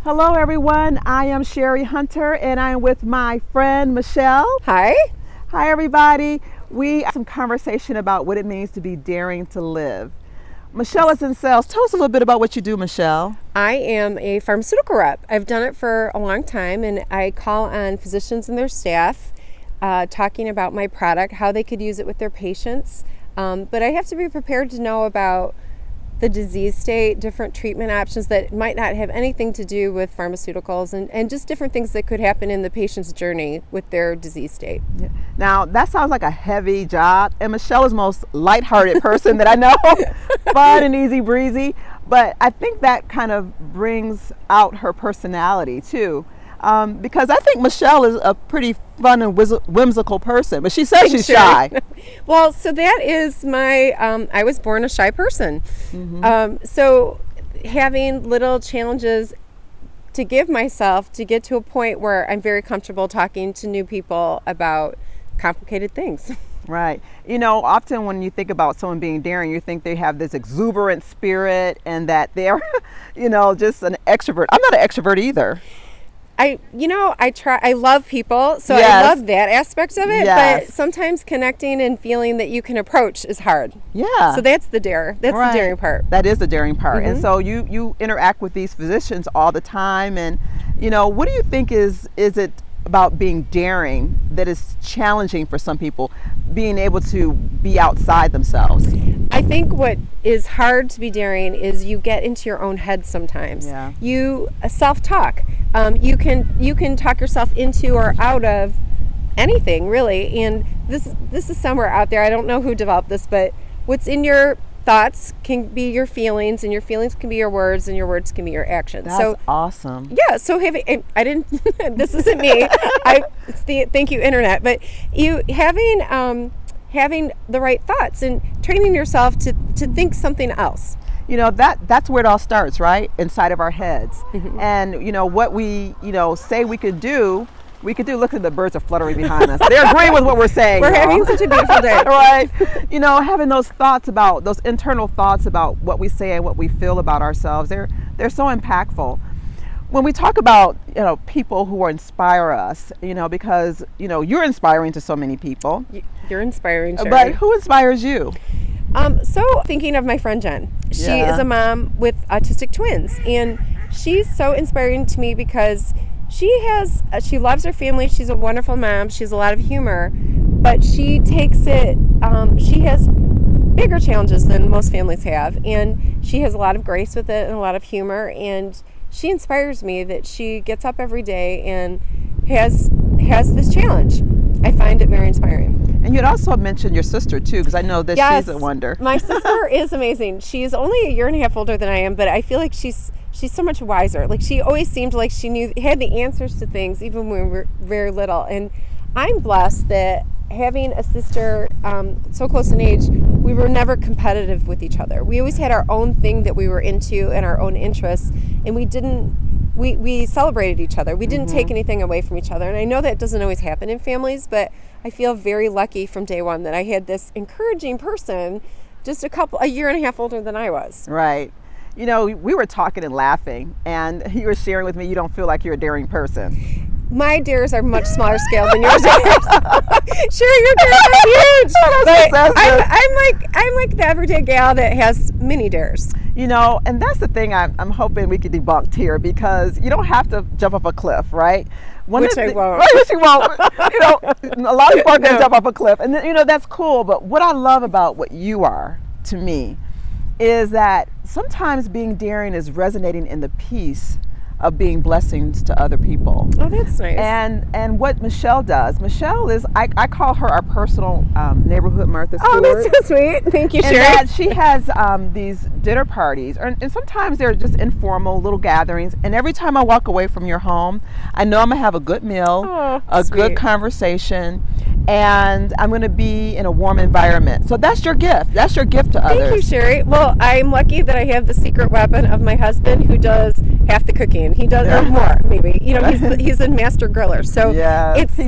Hello, everyone. I am Sherry Hunter, and I'm with my friend Michele. Hi. Hi, everybody. We have some conversation about what it means to be daring to live. Michele is in sales. Tell us a little bit about what you do, Michele. I am a pharmaceutical rep. I've done it for a long time, and I call on physicians and their staff talking about my product, how they could use it with their patients. But I have to be prepared to know about the disease state, different treatment options that might not have anything to do with pharmaceuticals, and just different things that could happen in the patient's journey with their disease state. Yeah. Now, that sounds like a heavy job, and Michele is the most lighthearted person that I know, fun and easy breezy, but I think that kind of brings out her personality too. Because I think Michele is a pretty fun and whimsical person, but she says she's shy. Well, so that is my, I was born a shy person. Mm-hmm. So having little challenges to give myself to get to a point where I'm very comfortable talking to new people about complicated things. Right. You know, often when you think about someone being daring, you think they have this exuberant spirit and that they're, just an extrovert. I'm not an extrovert either. I love people, so Yes. I love that aspect of it, Yes. but sometimes connecting and feeling that you can approach is hard. Yeah. So that's the dare. That's Right. the daring part. That is the daring part. Mm-hmm. And so you interact with these physicians all the time, and what do you think is it about being daring that is challenging for some people, being able to be outside themselves? I think what is hard to be daring is you get into your own head sometimes. Yeah. You self-talk. You can talk yourself into or out of anything, really. And this is somewhere out there. I don't know who developed this, but what's in your thoughts can be your feelings, and your feelings can be your words, and your words can be your actions. That's awesome. Yeah. So I didn't. This isn't me. It's the thank you internet. But you having the right thoughts and training yourself to think something else. That's where it all starts, right? Inside of our heads. Mm-hmm. And what we say we could do, look at the birds are fluttering behind us. They're agreeing with what we're saying. We're having such a beautiful day. Right. Having those internal thoughts about what we say and what we feel about ourselves, they're so impactful. When we talk about, people who inspire us, because, you're inspiring to so many people. You're inspiring, Sherry. But who inspires you? So thinking of my friend Jen, she Yeah. is a mom with autistic twins, and she's so inspiring to me because she loves her family. She's a wonderful mom. She has a lot of humor, but she takes it, she has bigger challenges than most families have, and she has a lot of grace with it and a lot of humor, and she inspires me that she gets up every day and has this challenge. I find it very inspiring. And you had also mentioned your sister too, because I know that Yes, she's a wonder. My sister is amazing. She's only a year and a half older than I am, but I feel like she's so much wiser. Like, she always seemed like she had the answers to things, even when we were very little. And I'm blessed that having a sister so close in age, we were never competitive with each other. We always had our own thing that we were into and our own interests, and we celebrated each other. We didn't take anything away from each other. And I know that doesn't always happen in families, but I feel very lucky from day one that I had this encouraging person just a year and a half older than I was. Right. We were talking and laughing, and you were sharing with me you don't feel like you're a daring person. My dares are much smaller scale than yours. Sure, your dares are huge, but I'm like the everyday gal that has mini dares. And that's the thing I'm hoping we can debunk here, because you don't have to jump off a cliff, right? Which I won't. Right, which you won't. A lot of people are going to jump off a cliff, and then, that's cool. But what I love about what you are, to me, is that sometimes being daring is resonating in the peace of being blessings to other people. Oh, that's nice. And what Michele does, Michele is, I call her our personal neighborhood Martha Stewart. Oh, that's so sweet. Thank you, Sherry. And that she has these dinner parties, and sometimes they're just informal little gatherings. And every time I walk away from your home, I know I'm gonna have a good meal, good conversation, and I'm gonna be in a warm environment. So that's your gift. That's your gift to others. Thank you, Sherry. Well, I'm lucky that I have the secret weapon of my husband, who does half the cooking. He does or more, maybe. He's a master griller. So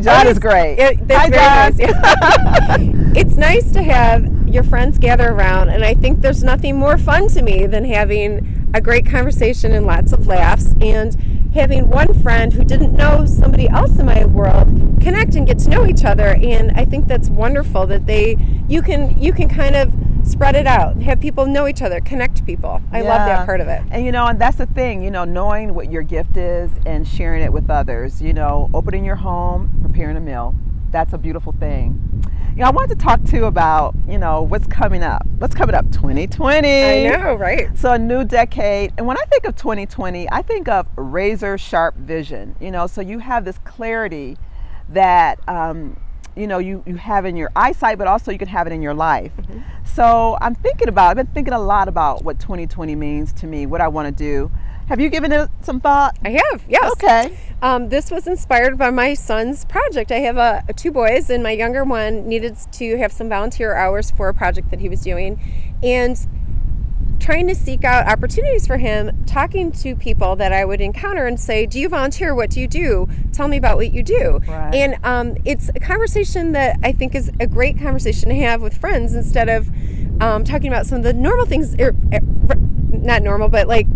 John is great. That's Hi, very nice. It's nice to have your friends gather around, and I think there's nothing more fun to me than having a great conversation and lots of laughs. And having one friend who didn't know somebody else in my world connect and get to know each other. And I think that's wonderful that you can kind of spread it out, have people know each other, connect people. I love that part of it. And and that's the thing, knowing what your gift is and sharing it with others, opening your home, preparing a meal. That's a beautiful thing. I wanted to talk too about, what's coming up. What's coming up? 2020. I know, right? So a new decade. And when I think of 2020, I think of razor sharp vision, so you have this clarity that, you have in your eyesight, but also you can have it in your life. Mm-hmm. So I've been thinking a lot about what 2020 means to me, what I want to do. Have you given it some thought? I have, yes. Okay. This was inspired by my son's project. I have two boys, and my younger one needed to have some volunteer hours for a project that he was doing. And trying to seek out opportunities for him, talking to people that I would encounter and say, do you volunteer? What do you do? Tell me about what you do. Right. And it's a conversation that I think is a great conversation to have with friends instead of talking about some of the normal things, not normal, but like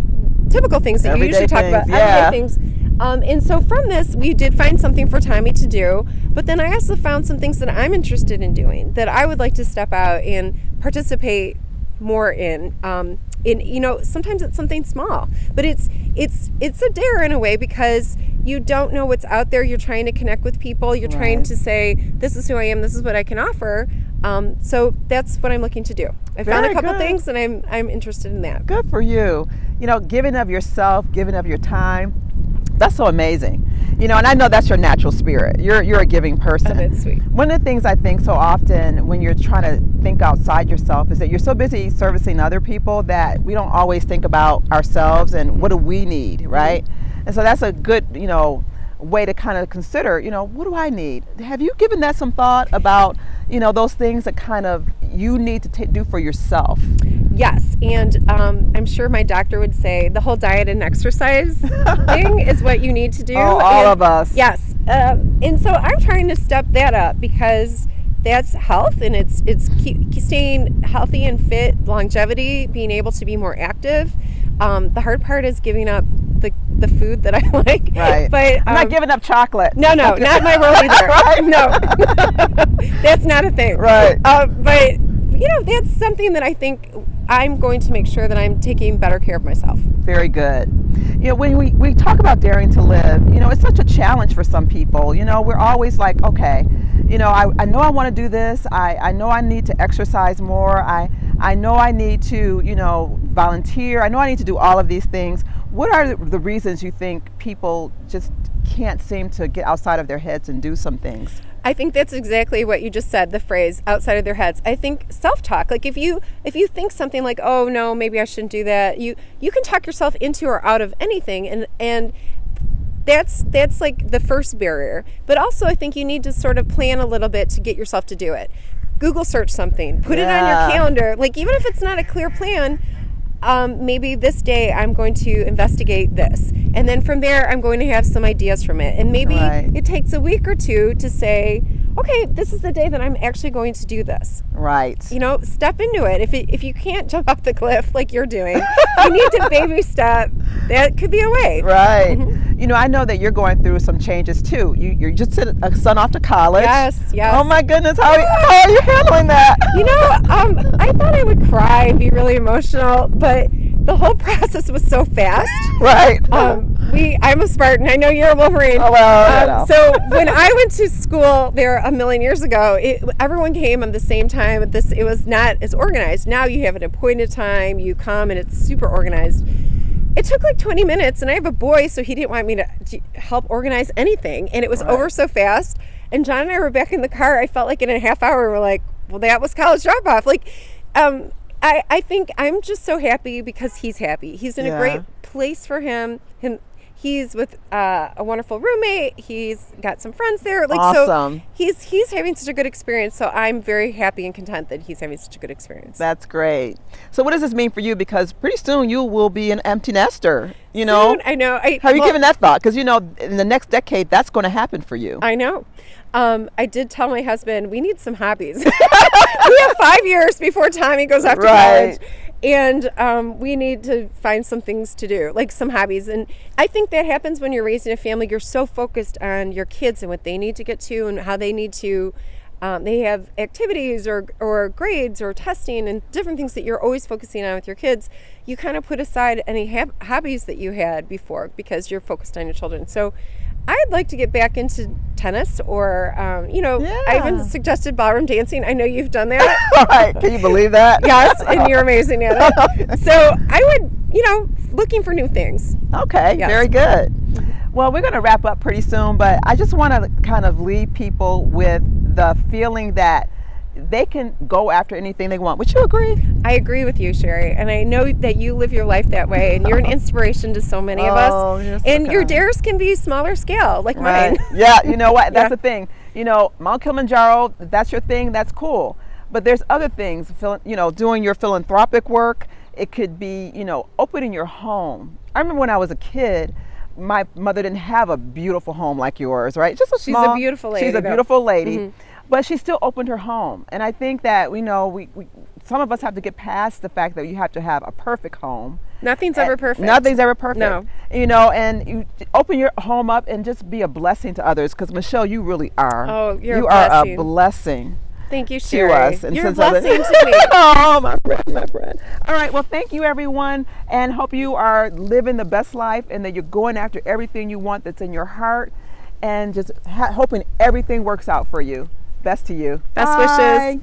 typical things that you usually talk about, everyday things. And so from this, we did find something for Tommy to do, but then I also found some things that I'm interested in doing that I would like to step out and participate more in. Sometimes it's something small, but it's a dare in a way because you don't know what's out there. You're trying to connect with people. You're trying to say, this is who I am. This is what I can offer. So that's what I'm looking to do. I found a couple things, and I'm interested in that. Good for you. Giving of yourself, giving of your time. That's so amazing. And I know that's your natural spirit. You're a giving person. Oh, that's sweet. One of the things I think so often when you're trying to think outside yourself is that you're so busy servicing other people that we don't always think about ourselves and what do we need, right? Mm-hmm. And so that's a good, way to kind of consider, what do I need? Have you given that some thought about, those things that kind of you need to do for yourself? Yes, and I'm sure my doctor would say the whole diet and exercise thing is what you need to do. Oh, all of us. Yes, and so I'm trying to step that up because that's health, and it's staying healthy and fit, longevity, being able to be more active. The hard part is giving up the food that I like. Right. But I'm not giving up chocolate. No, not my world either. Right? No, that's not a thing. Right. But that's something that I think I'm going to make sure that I'm taking better care of myself. Very good. When we talk about daring to live, it's such a challenge for some people. We're always like, okay, I know I want to do this. I know I need to exercise more. I know I need to, volunteer. I know I need to do all of these things. What are the reasons you think people just can't seem to get outside of their heads and do some things? I think that's exactly what you just said, the phrase outside of their heads. I think self-talk, like if you think something like, oh no, maybe I shouldn't do that, you can talk yourself into or out of anything, and that's like the first barrier. But also I think you need to sort of plan a little bit to get yourself to do it. Google search something, put it on your calendar, like even if it's not a clear plan, maybe this day I'm going to investigate this. And then from there, I'm going to have some ideas from it. And maybe it takes a week or two to say, okay, this is the day that I'm actually going to do this. Right. Step into it. If you can't jump off the cliff like you're doing, you need to baby step. That could be a way. Right. Mm-hmm. I know that you're going through some changes too. You just sent a son off to college. Yes. Oh my goodness, how are you handling that? I thought I would cry and be really emotional, but the whole process was so fast. Right. I'm a Spartan. I know you're a Wolverine. Oh, well, so when I went to school there a million years ago, everyone came at the same time. It was not as organized. Now you have an appointed time. You come and it's super organized. It took like 20 minutes, and I have a boy, so he didn't want me to help organize anything, and it was over so fast. And John and I were back in the car. I felt like in a half hour, we're like, well, that was college drop-off. Like, I think I'm just so happy because he's happy. He's in a great place for him. He's with a wonderful roommate. He's got some friends there. Like, awesome. So he's having such a good experience. So I'm very happy and content that he's having such a good experience. That's great. So what does this mean for you? Because pretty soon you will be an empty nester. Soon, I know. Have you given that thought? Because in the next decade, that's going to happen for you. I know. I did tell my husband we need some hobbies. We have 5 years before Tommy goes off to college. And we need to find some things to do, like some hobbies. And I think that happens when you're raising a family. You're so focused on your kids and what they need to get to and how they need to. They have activities or grades or testing and different things that you're always focusing on with your kids. You kind of put aside any hobbies that you had before because you're focused on your children. So I'd like to get back into tennis or, I even suggested ballroom dancing. I know you've done that. Right. Can you believe that? Yes, and you're amazing at it. So I would, looking for new things. Okay, Yes. very good. Well, we're going to wrap up pretty soon, but I just want to kind of leave people with the feeling that they can go after anything they want. Would you agree? I agree with you, Sherry, and I know that you live your life that way, and you're an inspiration to so many of us. You're so And your kind. dares can be smaller scale, like Right. mine. Yeah, you know what? That's Yeah. the thing. Mount Kilimanjaro, that's your thing, that's cool. But there's other things, doing your philanthropic work. It could be, opening your home. I remember when I was a kid, my mother didn't have a beautiful home like yours, right? Just She's a beautiful lady, She's a though. beautiful lady, Mhm. but she still opened her home. And I think that, we some of us have to get past the fact that you have to have a perfect home. Nothing's ever perfect. Nothing's ever perfect. No. And you open your home up and just be a blessing to others. Because Michele, you really are. Oh, you're you a are blessing. a blessing Thank you, to Sherry. us. And You're a since other- blessing to me. Oh, my friend. All right. Well, thank you, everyone, and hope you are living the best life and that you're going after everything you want that's in your heart, and just hoping everything works out for you. Best to you. Best Bye. wishes.